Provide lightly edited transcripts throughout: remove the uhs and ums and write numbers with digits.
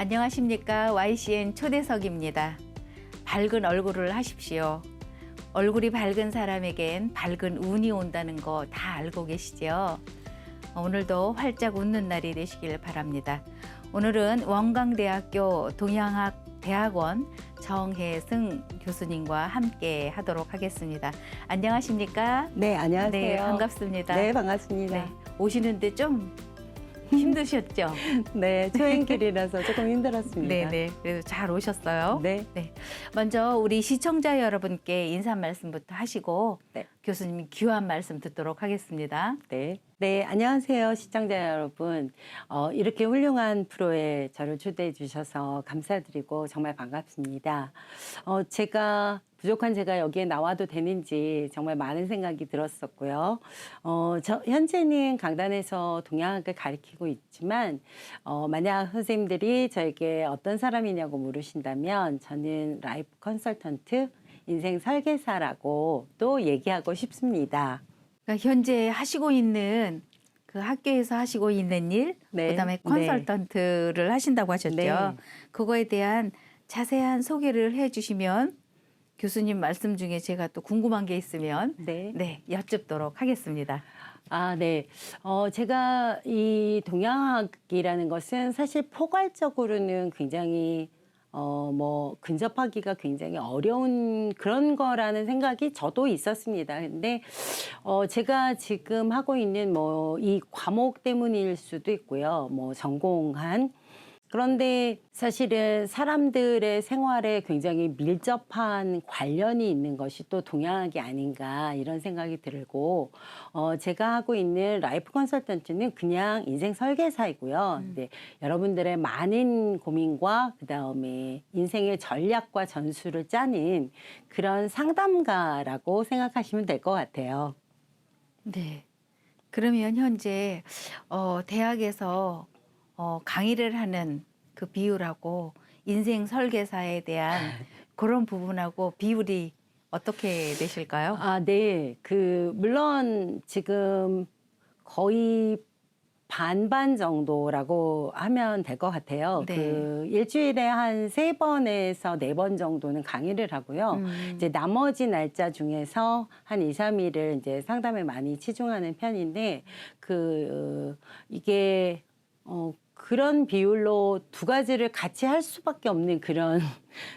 안녕하십니까. YCN 초대석입니다. 밝은 얼굴을 하십시오. 얼굴이 밝은 사람에겐 밝은 운이 온다는 거 다 알고 계시죠? 오늘도 활짝 웃는 날이 되시길 바랍니다. 오늘은 원광대학교 동양학대학원 정혜승 교수님과 함께 하도록 하겠습니다. 안녕하십니까? 네, 안녕하세요. 네, 반갑습니다. 네, 반갑습니다. 네, 오시는데 좀 힘드셨죠? 네, 초행길이라서 조금 힘들었습니다. 네네. 그래도 잘 오셨어요. 네. 네. 먼저 우리 시청자 여러분께 인사 말씀부터 하시고 네. 교수님 귀한 말씀 듣도록 하겠습니다. 네. 네, 안녕하세요, 시청자 여러분. 이렇게 훌륭한 프로에 저를 초대해 주셔서 감사드리고 정말 반갑습니다. 부족한 제가 여기에 나와도 되는지 정말 많은 생각이 들었었고요. 현재는 강단에서 동양학을 가르치고 있지만, 만약 선생님들이 저에게 어떤 사람이냐고 물으신다면, 저는 라이프 컨설턴트, 인생 설계사라고 또 얘기하고 싶습니다. 그러니까 현재 하시고 있는 그 학교에서 하시고 있는 일, 네. 그다음에 컨설턴트를 하신다고 하셨죠. 네. 그거에 대한 자세한 소개를 해주시면 교수님 말씀 중에 제가 또 궁금한 게 있으면 네. 여쭙도록 하겠습니다. 아, 네. 제가 이 동양학이라는 것은 사실 포괄적으로는 굉장히 근접하기가 굉장히 어려운 그런 거라는 생각이 저도 있었습니다. 근데, 제가 지금 하고 있는 이 과목 때문일 수도 있고요. 전공한. 그런데 사실은 사람들의 생활에 굉장히 밀접한 관련이 있는 것이 또 동양학이 아닌가 이런 생각이 들고, 제가 하고 있는 라이프 컨설턴트는 그냥 인생 설계사이고요. 네, 여러분들의 많은 고민과 그다음에 인생의 전략과 전술을 짜는 그런 상담가라고 생각하시면 될 것 같아요. 네. 그러면 현재 대학에서 강의를 하는 그 비율하고 인생 설계사에 대한 그런 부분하고 비율이 어떻게 되실까요? 아, 네. 물론 지금 거의 반반 정도라고 하면 될 것 같아요. 네. 일주일에 한 3번에서 4번 정도는 강의를 하고요. 이제 나머지 날짜 중에서 한 2, 3일을 이제 상담에 많이 치중하는 편인데, 이게, 그런 비율로 두 가지를 같이 할 수밖에 없는 그런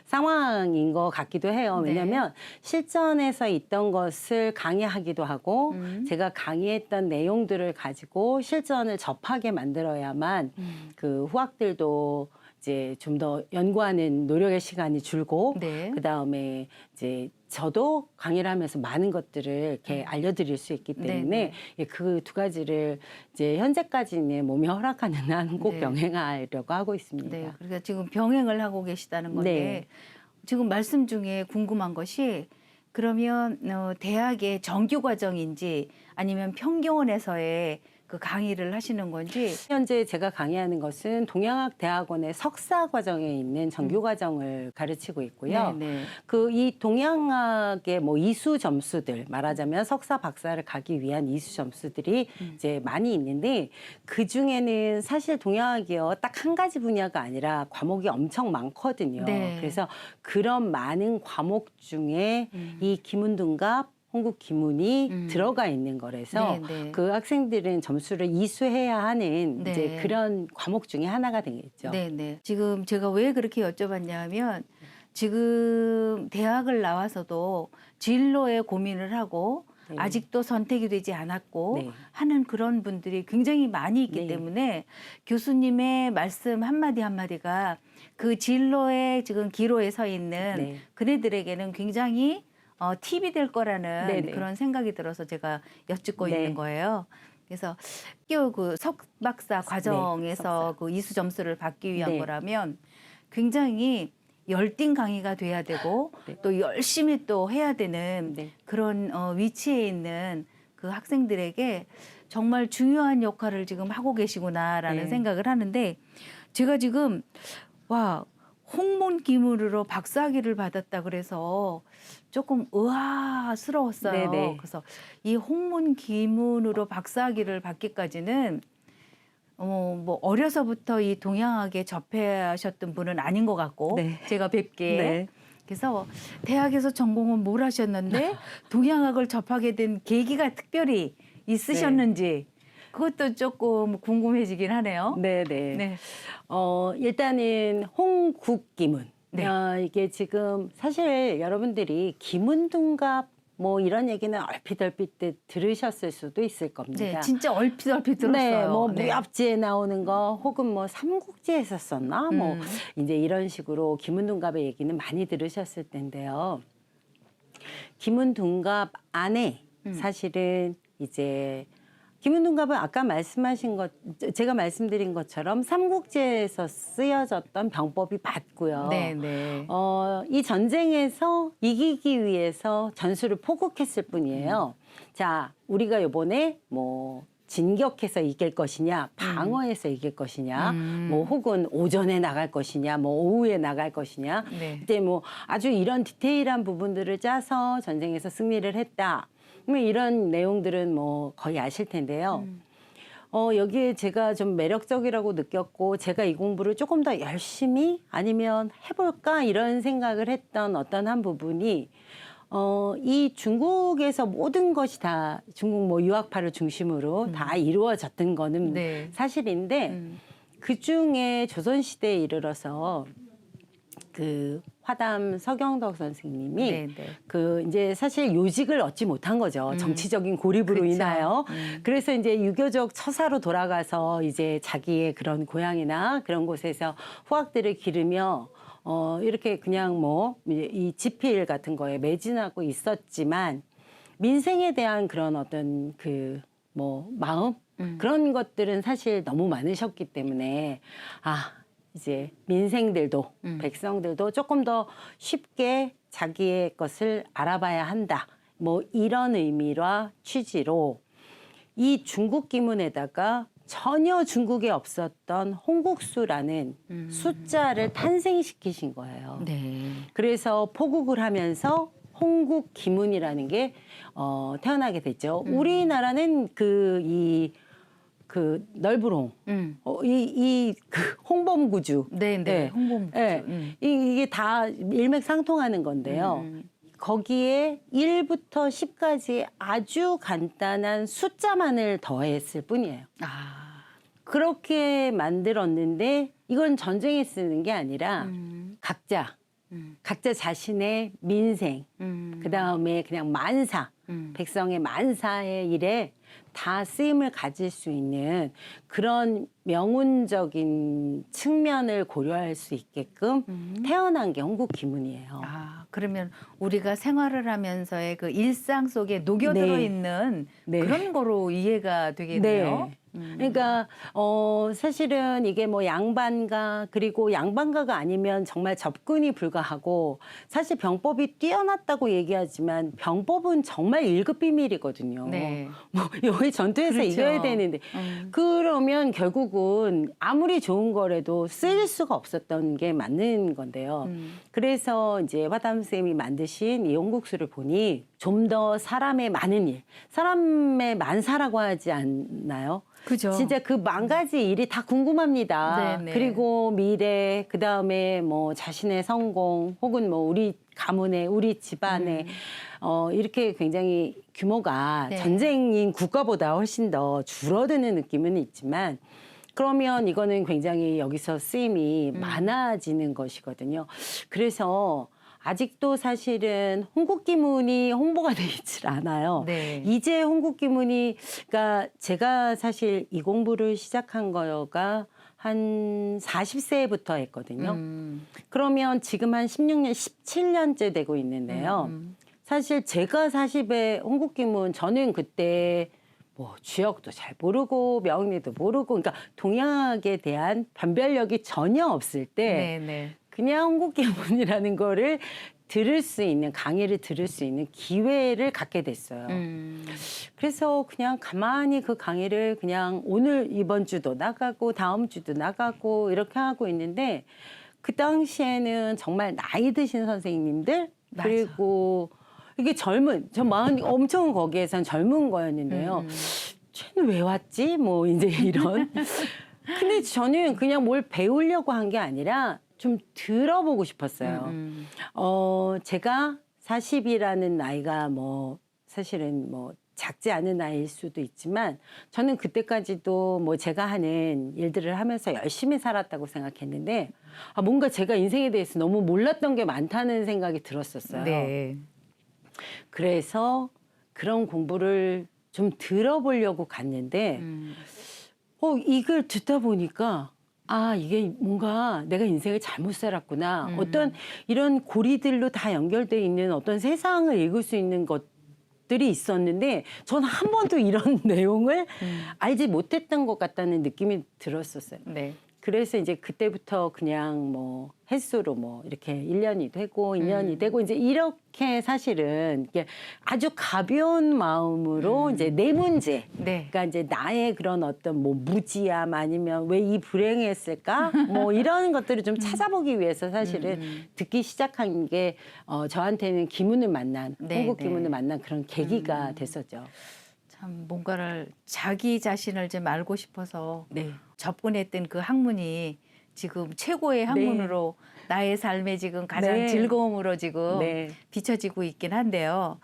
상황인 것 같기도 해요. 네. 왜냐하면 실전에서 있던 것을 강의하기도 하고 제가 강의했던 내용들을 가지고 실전을 접하게 만들어야만 그 후학들도 이제 좀 더 연구하는 노력의 시간이 줄고 네. 그다음에 이제 저도 강의를 하면서 많은 것들을 이렇게 알려드릴 수 있기 때문에 그 두 가지를 이제 현재까지는 몸이 허락하는 한 꼭 네. 병행하려고 하고 있습니다. 네. 그러니까 지금 병행을 하고 계시다는 건데 네. 지금 말씀 중에 궁금한 것이 그러면 대학의 정규 과정인지 아니면 평교원에서의 그 강의를 하시는 건지. 현재 제가 강의하는 것은 동양학대학원의 석사 과정에 있는 정규 과정을 가르치고 있고요. 네. 이 동양학의 이수 점수들, 말하자면 석사 박사를 가기 위한 이수 점수들이 이제 많이 있는데, 그 중에는 사실 동양학이요, 딱 한 가지 분야가 아니라 과목이 엄청 많거든요. 네. 그래서 그런 많은 과목 중에 이 기문둔갑, 홍국 기문이 들어가 있는 거라서 그 학생들은 점수를 이수해야 하는 이제 그런 과목 중에 하나가 되겠죠. 네. 지금 제가 왜 그렇게 여쭤봤냐면 지금 대학을 나와서도 진로에 고민을 하고 아직도 선택이 되지 않았고 하는 그런 분들이 굉장히 많이 있기 때문에 교수님의 말씀 한마디 한마디가 그 진로의 지금 기로에 서 있는 그네들에게는 굉장히 팁이 될 거라는 그런 생각이 들어서 제가 여쭙고 있는 거예요. 그래서 그 석박사 과정에서 그 이수 점수를 받기 위한 거라면 굉장히 열띤 강의가 돼야 되고 또 열심히 또 해야 되는 그런 위치에 있는 그 학생들에게 정말 중요한 역할을 지금 하고 계시구나라는 생각을 하는데, 제가 지금 홍문 기문으로 박사학위를 받았다 그래서 조금 의아스러웠어요. 그래서 이 홍문 기문으로 박사학위를 받기까지는 뭐 어려서부터 이 동양학에 접하셨던 분은 아닌 것 같고 네. 제가 뵙기에 네. 그래서 대학에서 전공은 뭘 하셨는데 동양학을 접하게 된 계기가 특별히 있으셨는지 그것도 조금 궁금해지긴 하네요. 네, 네. 네. 일단은 홍국기문. 네. 이게 지금 사실 여러분들이 기문둔갑 뭐 이런 얘기는 얼핏 들으셨을 수도 있을 겁니다. 네, 진짜 얼핏 들었어요. 네, 뭐 네. 무협지에 나오는 거 혹은 뭐 삼국지에서 썼나 뭐 이제 이런 식으로 기문둔갑의 얘기는 많이 들으셨을 텐데요. 기문둔갑 안에 사실은 이제 기문둔갑은 아까 말씀하신 것, 제가 말씀드린 것처럼 삼국지에서 쓰여졌던 병법이 맞고요. 네, 네. 이 전쟁에서 이기기 위해서 전술을 포국했을 뿐이에요. 자, 우리가 요번에 뭐 진격해서 이길 것이냐, 방어해서 이길 것이냐, 뭐 혹은 오전에 나갈 것이냐, 뭐 오후에 나갈 것이냐. 네. 이제 뭐 아주 이런 디테일한 부분들을 짜서 전쟁에서 승리를 했다. 뭐 이런 내용들은 뭐 거의 아실 텐데요. 여기에 제가 좀 매력적이라고 느꼈고 제가 이 공부를 조금 더 열심히 아니면 해볼까 이런 생각을 했던 어떤 한 부분이 이 중국에서 모든 것이 다 중국 뭐 유학파를 중심으로 다 이루어졌던 거는 네. 사실인데 그 중에 조선시대에 이르러서 그 화담 서경덕 선생님이 네, 네. 그 이제 사실 요직을 얻지 못한 거죠. 정치적인 고립으로 그쵸. 인하여. 그래서 이제 유교적 처사로 돌아가서 이제 자기의 그런 고향이나 그런 곳에서 후학들을 기르며 이렇게 그냥 뭐 이 지필 같은 거에 매진하고 있었지만 민생에 대한 그런 어떤 그 뭐 마음 그런 것들은 사실 너무 많으셨기 때문에 이제 민생들도 백성들도 조금 더 쉽게 자기의 것을 알아봐야 한다. 뭐 이런 의미와 취지로 이 중국 기문에다가 전혀 중국에 없었던 홍국수라는 숫자를 탄생시키신 거예요. 네. 그래서 포국을 하면서 홍국 기문이라는 게 태어나게 됐죠. 우리나라는 그 널브롱, 그 홍범구주, 네, 네. 홍보무. 네. 이게 다 일맥상통하는 건데요. 거기에 1부터 10까지 아주 간단한 숫자만을 더했을 뿐이에요. 그렇게 만들었는데 이건 전쟁에 쓰는 게 아니라 각자 자신의 민생, 그 다음에 그냥 만사, 백성의 만사의 일에 다 쓰임을 가질 수 있는 그런 명운적인 측면을 고려할 수 있게끔 태어난 게 홍국기문이에요. 그러면 우리가 생활을 하면서의 그 일상 속에 녹여들어 네. 있는 네. 그런 거로 이해가 되겠네요. 그러니까 사실은 이게 뭐 양반가 그리고 양반가가 아니면 정말 접근이 불가하고 사실 병법이 뛰어났다고 얘기하지만 병법은 정말 1급 비밀이거든요. 네. 뭐 여기 전투에서 그렇죠. 이겨야 되는데 그러면 결국은 아무리 좋은 거라도 쓰일 수가 없었던 게 맞는 건데요. 그래서 이제 화담 쌤이 만드신 이 홍국수를 보니 좀 더 사람의 많은 일, 사람의 만사라고 하지 않나요? 그죠. 진짜 그 만 가지 일이 다 궁금합니다. 네네. 그리고 미래, 그 다음에 뭐 자신의 성공, 혹은 뭐 우리 가문의, 우리 집안의 이렇게 굉장히 규모가 네. 전쟁인 국가보다 훨씬 더 줄어드는 느낌은 있지만 그러면 이거는 굉장히 여기서 쓰임이 많아지는 것이거든요. 그래서 아직도 사실은 홍국기문이 홍보가 되어 있질 않아요. 네. 이제 홍국기문이, 그러니까 제가 사실 이 공부를 시작한 거가 한 40세부터 했거든요. 그러면 지금 한 16년, 17년째 되고 있는데요. 사실 제가 40에 홍국기문, 저는 그때 뭐 주역도 잘 모르고 명리도 모르고, 그러니까 동양학에 대한 변별력이 전혀 없을 때 네. 그냥 홍국기문이라는 거를 들을 수 있는, 강의를 들을 수 있는 기회를 갖게 됐어요. 그래서 그냥 가만히 그 강의를 그냥 오늘 이번 주도 나가고 다음 주도 나가고 이렇게 하고 있는데 그 당시에는 정말 나이 드신 선생님들 맞아. 그리고 이게 젊은, 저 마흔 엄청 거기에선 젊은 거였는데요. 쟤는 왜 왔지? 뭐 이제 이런. 근데 저는 그냥 뭘 배우려고 한 게 아니라 좀 들어보고 싶었어요. 제가 40이라는 나이가 뭐 사실은 뭐 작지 않은 나이일 수도 있지만 저는 그때까지도 뭐 제가 하는 일들을 하면서 열심히 살았다고 생각했는데 뭔가 제가 인생에 대해서 너무 몰랐던 게 많다는 생각이 들었었어요. 네. 그래서 그런 공부를 좀 들어보려고 갔는데 이걸 듣다 보니까 이게 뭔가 내가 인생을 잘못 살았구나. 어떤 이런 고리들로 다 연결돼 있는 어떤 세상을 읽을 수 있는 것들이 있었는데 저는 한 번도 이런 내용을 알지 못했던 것 같다는 느낌이 들었었어요. 네. 그래서 이제 그때부터 그냥 뭐 횟수로 뭐 이렇게 1년이 되고 2년이 되고 이제 이렇게 사실은 이게 아주 가벼운 마음으로 이제 내 문제, 네. 그러니까 이제 나의 그런 어떤 뭐 무지함 아니면 왜 이 불행했을까 뭐 이런 것들을 좀 찾아보기 위해서 사실은 듣기 시작한 게 저한테는 김훈을 만난 네, 홍국 네. 김훈을 만난 그런 계기가 됐었죠. 참 뭔가를 자기 자신을 좀 알고 싶어서 네. 접근했던 그 학문이 지금 최고의 학문으로 나의 삶에 지금 가장 네. 즐거움으로 지금 네. 비춰지고 있긴 한데요.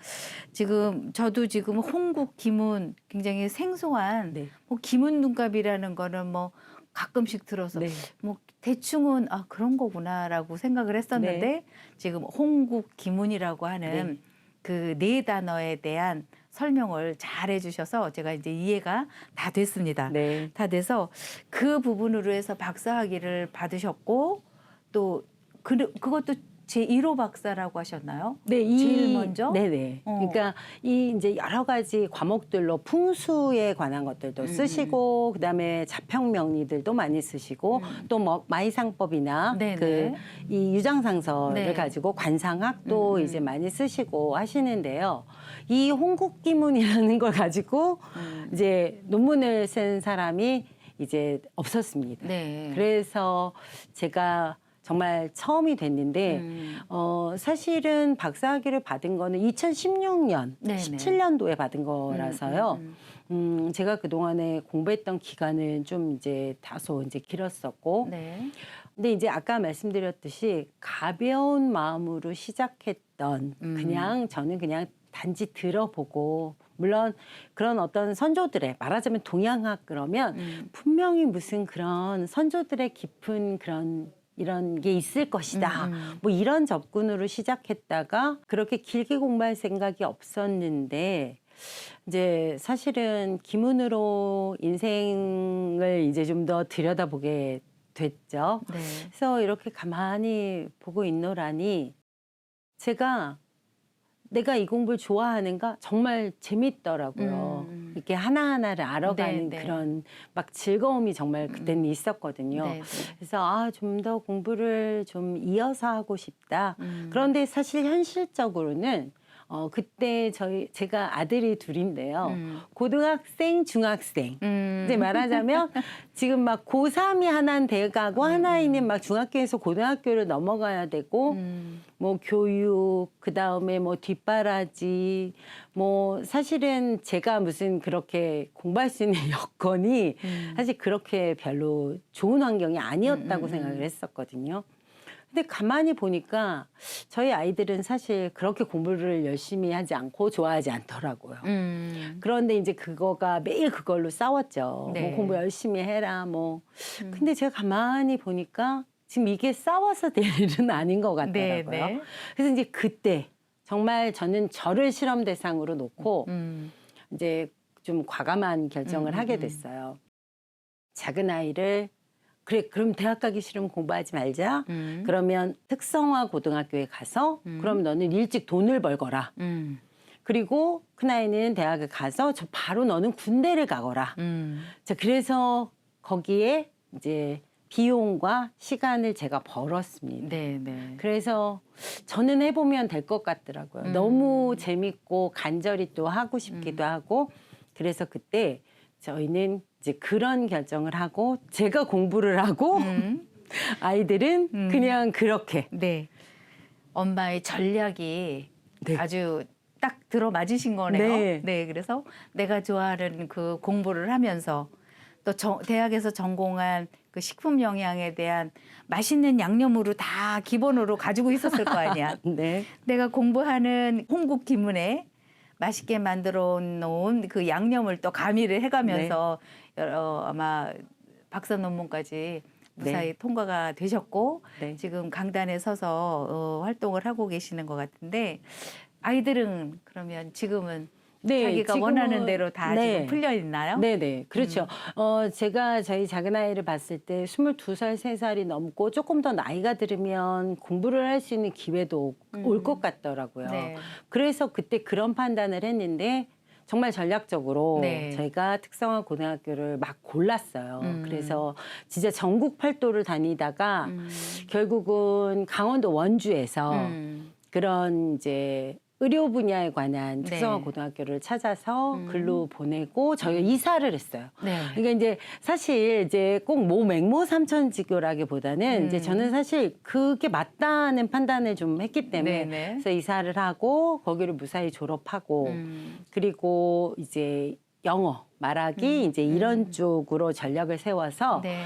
지금 저도 지금 홍국 김훈 굉장히 생소한 네. 뭐 김훈 눈갑이라는 거는 뭐 가끔씩 들어서 네. 뭐 대충은 그런 거구나라고 생각을 했었는데 지금 홍국 김훈이라고 하는 그 네 단어에 대한 설명을 잘 해주셔서 제가 이제 이해가 다 됐습니다. 네. 다 돼서 그 부분으로 해서 박사학위를 받으셨고 또 그것도 제 1호 박사라고 하셨나요? 네, 제일 먼저? 네네. 그러니까 이 이제 여러 가지 과목들로 풍수에 관한 것들도 쓰시고, 그다음에 자평 명리들도 많이 쓰시고, 또 뭐 마이상법이나 네네. 이 유장상서를 네. 가지고 관상학도 이제 많이 쓰시고 하시는데요. 이 홍국기문이라는 걸 가지고 이제 논문을 쓴 사람이 이제 없었습니다. 네. 그래서 제가 정말 처음이 됐는데 사실은 박사학위를 받은 거는 2016년, 네네. 17년도에 받은 거라서요. 제가 그동안에 공부했던 기간은 좀 이제 다소 이제 길었었고. 네. 근데 이제 아까 말씀드렸듯이 가벼운 마음으로 시작했던 그냥 저는 그냥 단지 들어보고 물론 그런 어떤 선조들의 말하자면 동양학 그러면 분명히 무슨 그런 선조들의 깊은 그런 이런 게 있을 것이다. 뭐 이런 접근으로 시작했다가 그렇게 길게 공부할 생각이 없었는데 이제 사실은 김훈으로 인생을 이제 좀 더 들여다보게 됐죠. 네. 그래서 이렇게 가만히 보고 있노라니 내가 이 공부를 좋아하는가 정말 재밌더라고요. 이렇게 하나하나를 알아가는 네, 네. 그런 막 즐거움이 정말 그때는 있었거든요. 네, 네. 그래서 좀 더 공부를 좀 이어서 하고 싶다. 그런데 사실 현실적으로는 그때 제가 아들이 둘인데요. 고등학생, 중학생. 이제 말하자면 지금 막 고3이 하나는 돼가고 하나이는 막 중학교에서 고등학교를 넘어가야 되고 뭐 교육, 그 다음에 뭐 뒷바라지, 뭐 사실은 제가 무슨 그렇게 공부할 수 있는 여건이 사실 그렇게 별로 좋은 환경이 아니었다고 생각을 했었거든요. 근데 가만히 보니까 저희 아이들은 사실 그렇게 공부를 열심히 하지 않고 좋아하지 않더라고요. 그런데 이제 그거가 매일 그걸로 싸웠죠. 네. 뭐 공부 열심히 해라, 뭐. 근데 제가 가만히 보니까 지금 이게 싸워서 될 일은 아닌 것 같더라고요. 네, 네. 그래서 이제 그때 정말 저는 저를 실험 대상으로 놓고 이제 좀 과감한 결정을 하게 됐어요. 작은 아이를 그래, 그럼 대학 가기 싫으면 공부하지 말자. 그러면 특성화 고등학교에 가서 그럼 너는 일찍 돈을 벌거라. 그리고 큰아이는 대학에 가서 바로 너는 군대를 가거라. 자, 그래서 거기에 이제 비용과 시간을 제가 벌었습니다. 네, 네. 그래서 저는 해보면 될 것 같더라고요. 너무 재밌고 간절히 또 하고 싶기도 하고. 그래서 그때 저희는 이제 그런 결정을 하고 제가 공부를 하고 아이들은 그냥 그렇게. 네. 엄마의 전략이 네. 아주 딱 들어맞으신 거네요. 네. 네, 그래서 내가 좋아하는 그 공부를 하면서 또 대학에서 전공한 그 식품 영양에 대한 맛있는 양념으로 다 기본으로 가지고 있었을 거 아니야. 네. 내가 공부하는 홍국 기문에 맛있게 만들어 놓은 그 양념을 또 가미를 해가면서 아마 박사 논문까지 무사히 네. 통과가 되셨고 네. 지금 강단에 서서 활동을 하고 계시는 것 같은데 아이들은 그러면 지금은 네, 자기가 지금은- 원하는 대로 다 네. 지금 풀려 있나요? 네네, 그렇죠. 제가 저희 작은 아이를 봤을 때 22살, 3살이 넘고 조금 더 나이가 들으면 공부를 할 수 있는 기회도 올 것 같더라고요. 네. 그래서 그때 그런 판단을 했는데 정말 전략적으로 네. 저희가 특성화 고등학교를 막 골랐어요. 음. 그래서 진짜 전국 팔도를 다니다가 결국은 강원도 원주에서 그런 이제 의료 분야에 관한 특성화 네. 고등학교를 찾아서 글로 보내고 저희가 이사를 했어요. 네. 그러니까 이제 사실 이제 꼭 뭐 맹모삼천지교라기보다는 이제 저는 사실 그게 맞다는 판단을 좀 했기 때문에 네네. 그래서 이사를 하고 거기를 무사히 졸업하고 그리고 이제 영어 말하기 이제 이런 쪽으로 전략을 세워서 네.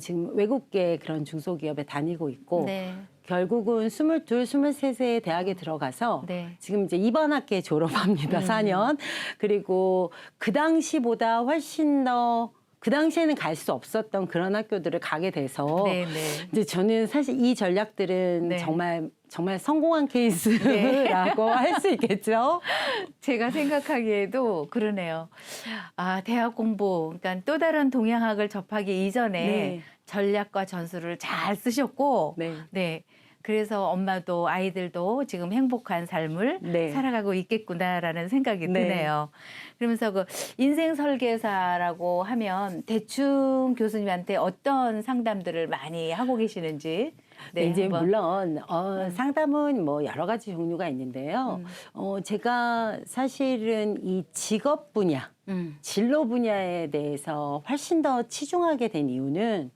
지금 외국계 그런 중소기업에 다니고 있고 네. 결국은 22, 23세에 대학에 들어가서 네. 지금 이제 이번 학기에 졸업합니다. 4년. 그리고 그 당시보다 훨씬 더 그 당시에는 갈 수 없었던 그런 학교들을 가게 돼서 네네. 이제 저는 사실 이 전략들은 네. 정말 성공한 케이스라고 할 수 있겠죠. 제가 생각하기에도 그러네요. 아, 대학 공부, 그러니까 또 다른 동양학을 접하기 이전에 네. 전략과 전술을 잘 쓰셨고, 네. 네. 그래서 엄마도 아이들도 지금 행복한 삶을 네. 살아가고 있겠구나라는 생각이 네. 드네요. 그러면서 그 인생 설계사라고 하면 대충 교수님한테 어떤 상담들을 많이 하고 계시는지. 네, 이제 한번. 물론 상담은 뭐 여러 가지 종류가 있는데요. 제가 사실은 이 직업 분야, 진로 분야에 대해서 훨씬 더 치중하게 된 이유는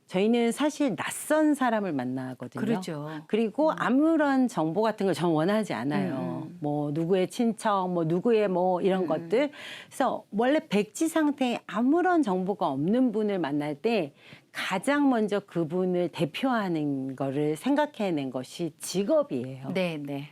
저희는 사실 낯선 사람을 만나거든요. 그렇죠. 그리고 아무런 정보 같은 걸 전 원하지 않아요. 뭐 누구의 친척, 뭐 누구의 뭐 이런 것들. 그래서 원래 백지 상태에 아무런 정보가 없는 분을 만날 때 가장 먼저 그분을 대표하는 거를 생각해낸 것이 직업이에요. 네, 네.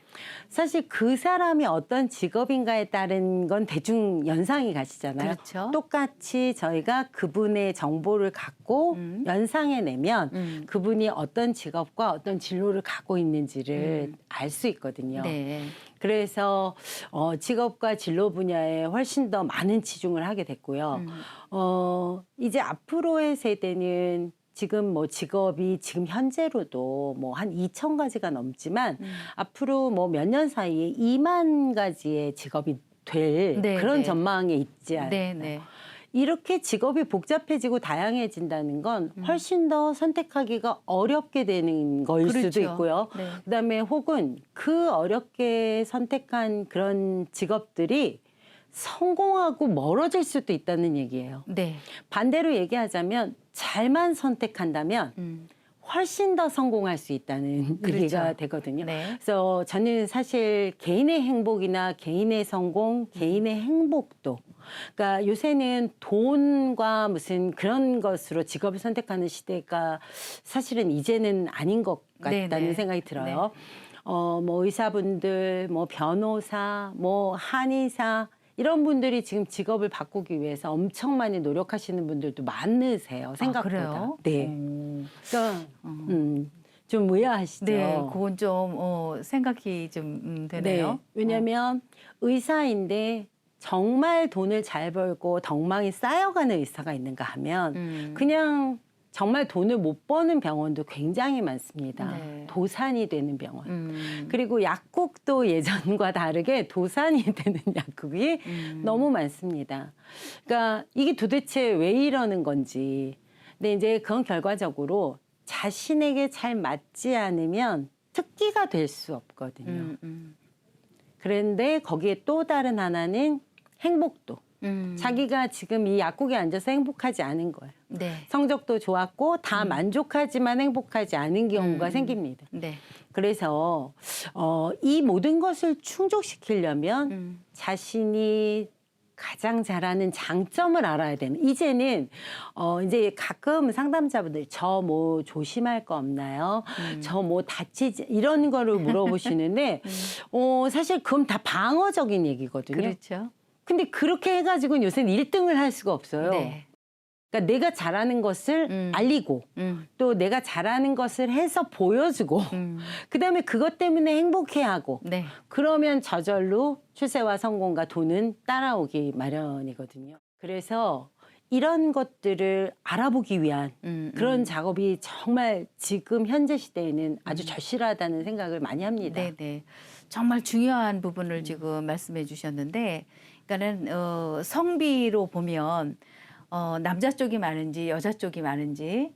사실 그 사람이 어떤 직업인가에 따른 건 대충 연상이 가시잖아요. 그렇죠. 똑같이 저희가 그분의 정보를 갖고 연상해내면 그분이 어떤 직업과 어떤 진로를 갖고 있는지를 알 수 있거든요. 네. 그래서 직업과 진로 분야에 훨씬 더 많은 치중을 하게 됐고요. 이제 앞으로의 세대는 지금 뭐 직업이 지금 현재로도 뭐 한 2,000가지가 넘지만 앞으로 뭐 몇 년 사이에 2만 가지의 직업이 될 네, 그런 네. 전망에 있지 않나요? 네, 네. 이렇게 직업이 복잡해지고 다양해진다는 건 훨씬 더 선택하기가 어렵게 되는 거일 그렇죠. 수도 있고요. 네. 그다음에 혹은 그 어렵게 선택한 그런 직업들이 성공하고 멀어질 수도 있다는 얘기예요. 네. 반대로 얘기하자면 잘만 선택한다면 훨씬 더 성공할 수 있다는 그렇죠. 얘기가 되거든요. 네. 그래서 저는 사실 개인의 행복이나 개인의 성공, 개인의 행복도 그러니까 요새는 돈과 무슨 그런 것으로 직업을 선택하는 시대가 사실은 이제는 아닌 것 같다는 네네. 생각이 들어요. 뭐 의사분들, 뭐 변호사, 뭐 한의사 이런 분들이 지금 직업을 바꾸기 위해서 엄청 많이 노력하시는 분들도 많으세요. 생각보다. 그래요? 네. 그러니까 좀 의아하시죠. 네, 그건 좀 생각이 좀 되네요. 네. 왜냐하면 의사인데 정말 돈을 잘 벌고 덕망이 쌓여가는 의사가 있는가 하면 그냥 정말 돈을 못 버는 병원도 굉장히 많습니다. 네. 도산이 되는 병원. 그리고 약국도 예전과 다르게 도산이 되는 약국이 너무 많습니다. 그러니까 이게 도대체 왜 이러는 건지. 근데 이제 그건 결과적으로 자신에게 잘 맞지 않으면 특기가 될 수 없거든요. 그런데 거기에 또 다른 하나는 행복도. 자기가 지금 이 약국에 앉아서 행복하지 않은 거예요. 네. 성적도 좋았고 다 만족하지만 행복하지 않은 경우가 생깁니다. 네. 그래서 이 모든 것을 충족시키려면 자신이 가장 잘하는 장점을 알아야 되는. 이제는 이제 가끔 상담자분들 저 뭐 조심할 거 없나요? 저 뭐 다치지 이런 거를 물어보시는데 사실 그건 다 방어적인 얘기거든요. 그렇죠. 근데 그렇게 해가지고는 요새는 1등을 할 수가 없어요. 네. 그러니까 내가 잘하는 것을 알리고 또 내가 잘하는 것을 해서 보여주고 그다음에 그것 때문에 행복해하고 네. 그러면 저절로 출세와 성공과 돈은 따라오기 마련이거든요. 그래서 이런 것들을 알아보기 위한 그런 작업이 정말 지금 현재 시대에는 아주 절실하다는 생각을 많이 합니다. 네네. 정말 중요한 부분을 지금 말씀해 주셨는데, 그러니까는 성비로 보면 남자 쪽이 많은지 여자 쪽이 많은지.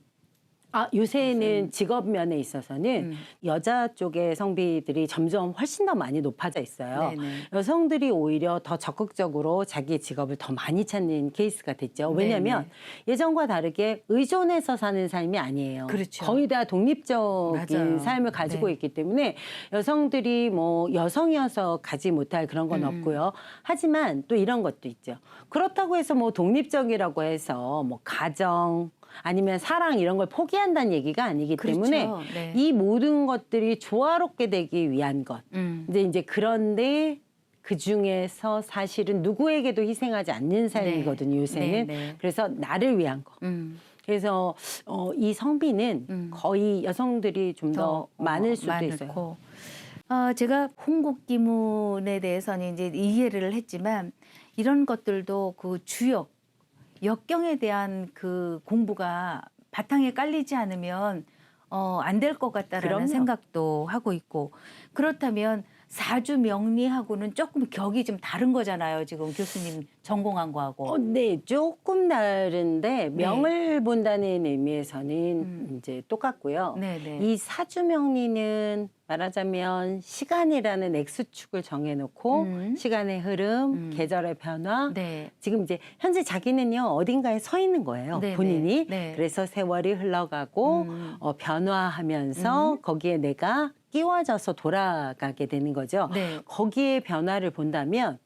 요새는 직업 면에 있어서는 여자 쪽의 성비들이 점점 훨씬 더 많이 높아져 있어요. 네네. 여성들이 오히려 더 적극적으로 자기의 직업을 더 많이 찾는 케이스가 됐죠. 왜냐하면 네네. 예전과 다르게 의존해서 사는 삶이 아니에요. 그렇죠. 거의 다 독립적인 맞아요. 삶을 가지고 네. 있기 때문에 여성들이 뭐 여성이어서 가지 못할 그런 건 없고요. 하지만 또 이런 것도 있죠. 그렇다고 해서 뭐 독립적이라고 해서 뭐 가정 아니면 사랑 이런 걸 포기한다는 얘기가 아니기 그렇죠. 때문에 네. 이 모든 것들이 조화롭게 되기 위한 것. 이제 그런데 그 중에서 사실은 누구에게도 희생하지 않는 삶이거든요, 요새는. 네. 그래서 나를 위한 거. 그래서 이 성비는 거의 여성들이 좀 더 많을 수도 있어요. 제가 홍국기문에 대해서는 이제 이해를 했지만 이런 것들도 그 주역, 역경에 대한 그 공부가 바탕에 깔리지 않으면 안 될 것 같다라는 그럼요. 생각도 하고 있고, 그렇다면 사주 명리하고는 조금 격이 좀 다른 거잖아요. 지금 교수님 전공한 거하고. 네, 조금 다른데 명을 본다는 의미에서는 이제 똑같고요. 네네. 이 사주 명리는 말하자면 시간이라는 X축을 정해놓고 시간의 흐름, 계절의 변화. 네. 지금 이제 현재 자기는요 어딘가에 서 있는 거예요. 네네. 본인이. 네. 그래서 세월이 흘러가고 변화하면서 거기에 내가 끼워져서 돌아가게 되는 거죠. 네. 거기에 변화를 본다면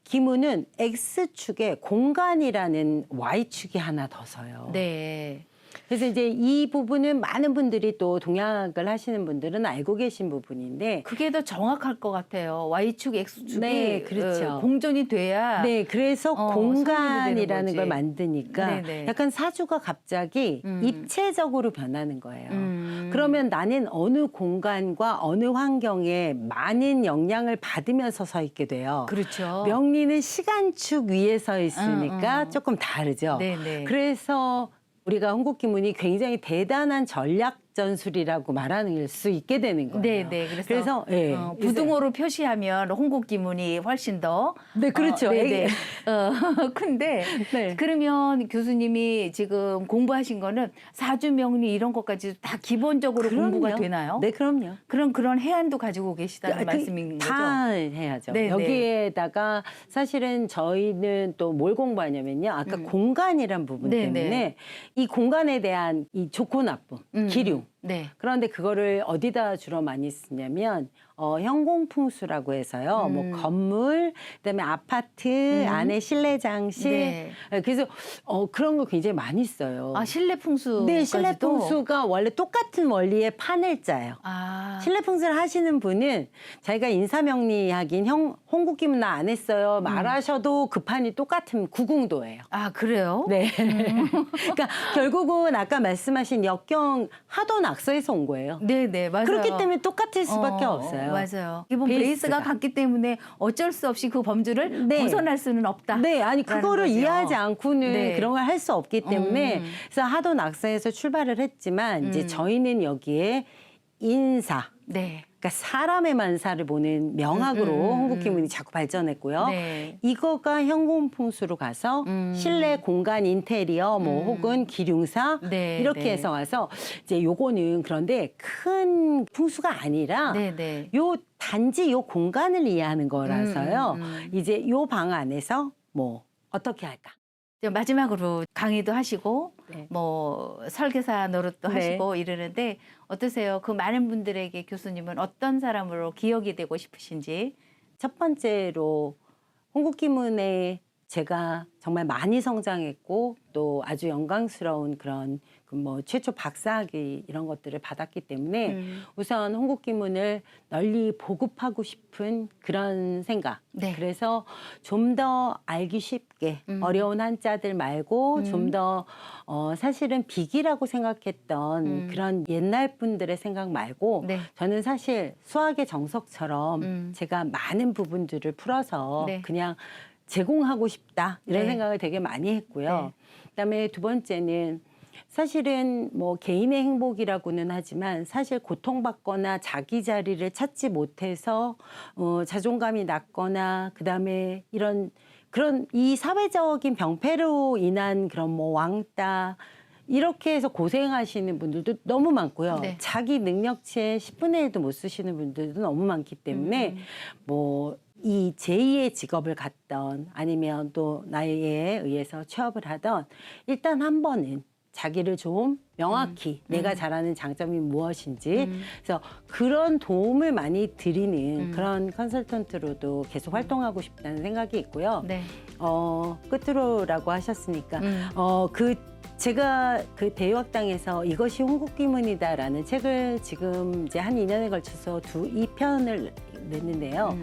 기문은 X축에 공간이라는 Y축이 하나 더 서요. 네. 그래서 이제 이 부분은 많은 분들이 또 동약을 하시는 분들은 알고 계신 부분인데 그게 더 정확할 것 같아요. Y축, X축이 네, 그렇죠. 공존이 돼야. 네, 그래서 성립이 되는 공간이라는 거지. 걸 만드니까 네네. 약간 사주가 갑자기 입체적으로 변하는 거예요. 음. 그러면 나는 어느 공간과 어느 환경에 많은 영향을 받으면서 서 있게 돼요. 그렇죠. 명리는 시간축 위에 서 있으니까 조금 다르죠. 네네. 그래서 우리가 홍국기문이 굉장히 대단한 전략 전술이라고 말할 수 있게 되는 거예요. 네네. 그래서 예, 부등호로 표시하면 홍국기문이 훨씬 더. 네, 그렇죠. 네네. 근데 네. 그러면 교수님이 지금 공부하신 거는 사주명리 이런 것까지 다 기본적으로 공부가 되나요? 네, 그럼요. 그런 해안도 가지고 계시다는 말씀인 거죠? 다 해야죠. 네네. 여기에다가 사실은 저희는 또 뭘 공부하냐면요. 아까 공간이란 부분 네네. 때문에 이 공간에 대한 이 좋고 나쁨, 기륭. 네. 그런데 그거를 어디다 주로 많이 쓰냐면 현공풍수라고 해서요. 뭐 건물, 그다음에 아파트 안에 실내 장식. 네. 그래서 그런 거 굉장히 많이 써요. 실내 풍수. 네, 실내 풍수가 원래 똑같은 원리의 판을 짜요. 실내 풍수를 하시는 분은 자기가 인사명리하긴 홍국기문 나 안 했어요. 말하셔도 그 판이 똑같은 구궁도예요. 그래요? 네. 그러니까 결국은 아까 말씀하신 역경 하도 낙서에서 온 거예요. 네네, 맞아요. 그렇기 때문에 똑같을 수밖에 없어요. 맞아요. 기본 베이스가 같기 때문에 어쩔 수 없이 그 범주를 벗어날 수는 없다. 네, 아니 그거를 거죠. 이해하지 않고는 네. 그런 걸 할 수 없기 때문에 그래서 하도 낙서에서 출발을 했지만 이제 저희는 여기에 인사, 네. 그러니까 사람의 만사를 보는 명학으로 홍국기문이 자꾸 발전했고요. 네. 이거가 현공풍수로 가서 실내 공간 인테리어 뭐 혹은 기륭사 네, 이렇게 네. 해서 와서 이제 요거는 그런데 큰 풍수가 아니라 네. 요 단지 요 공간을 이해하는 거라서요. 이제 요 방 안에서 뭐 어떻게 할까? 이제 마지막으로 강의도 하시고 네. 뭐 설계사 노릇도 네. 하시고 이러는데 어떠세요? 그 많은 분들에게 교수님은 어떤 사람으로 기억이 되고 싶으신지? 첫 번째로 홍국기문에 제가 정말 많이 성장했고 또 아주 영광스러운 그런 그 뭐 최초 박사학위 이런 것들을 받았기 때문에 우선 홍국기문을 널리 보급하고 싶은 그런 생각. 네. 그래서 좀 더 알기 쉽게 어려운 한자들 말고 좀 더 사실은 비기라고 생각했던 그런 옛날 분들의 생각 말고 네. 저는 사실 수학의 정석처럼 제가 많은 부분들을 풀어서 네. 그냥 제공하고 싶다 이런 네. 생각을 되게 많이 했고요. 네. 그다음에 두 번째는 사실은 뭐 개인의 행복이라고는 하지만 사실 고통받거나 자기 자리를 찾지 못해서 자존감이 낮거나 그다음에 이런 그런 이 사회적인 병폐로 인한 그런 뭐 왕따 이렇게 해서 고생하시는 분들도 너무 많고요. 네. 자기 능력치의 10분의 1도 못 쓰시는 분들도 너무 많기 때문에 뭐 이 제2의 직업을 갖던 아니면 또 나에 의해서 취업을 하던 일단 한 번은 자기를 좀 명확히 내가 잘하는 장점이 무엇인지 그래서 그런 도움을 많이 드리는 그런 컨설턴트로도 계속 활동하고 싶다는 생각이 있고요. 네. 끝으로라고 하셨으니까 제가 그 대유학당에서 이것이 홍국기문이다라는 책을 지금 이제 한 2년에 걸쳐서 2편을 냈는데요.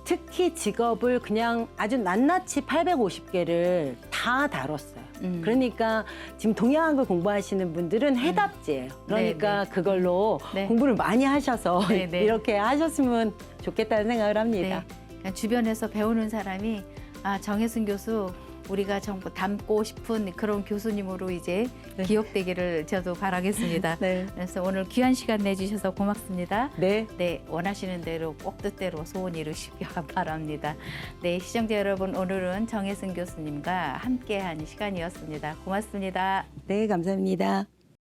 특히 직업을 그냥 아주 낱낱이 850개를 다 다뤘어요. 그러니까 지금 동양학을 공부하시는 분들은 해답지예요. 그러니까 네. 그걸로 네. 공부를 많이 하셔서 네, 네. 이렇게 하셨으면 좋겠다는 생각을 합니다. 네. 그러니까 주변에서 배우는 사람이 정혜순 교수 우리가 정말 닮고 싶은 그런 교수님으로 이제 네. 기억되기를 저도 바라겠습니다. 네. 그래서 오늘 귀한 시간 내주셔서 고맙습니다. 네. 네, 원하시는 대로 꼭 뜻대로 소원 이루시기 바랍니다. 네, 시청자 여러분, 오늘은 정혜순 교수님과 함께한 시간이었습니다. 고맙습니다. 네, 감사합니다.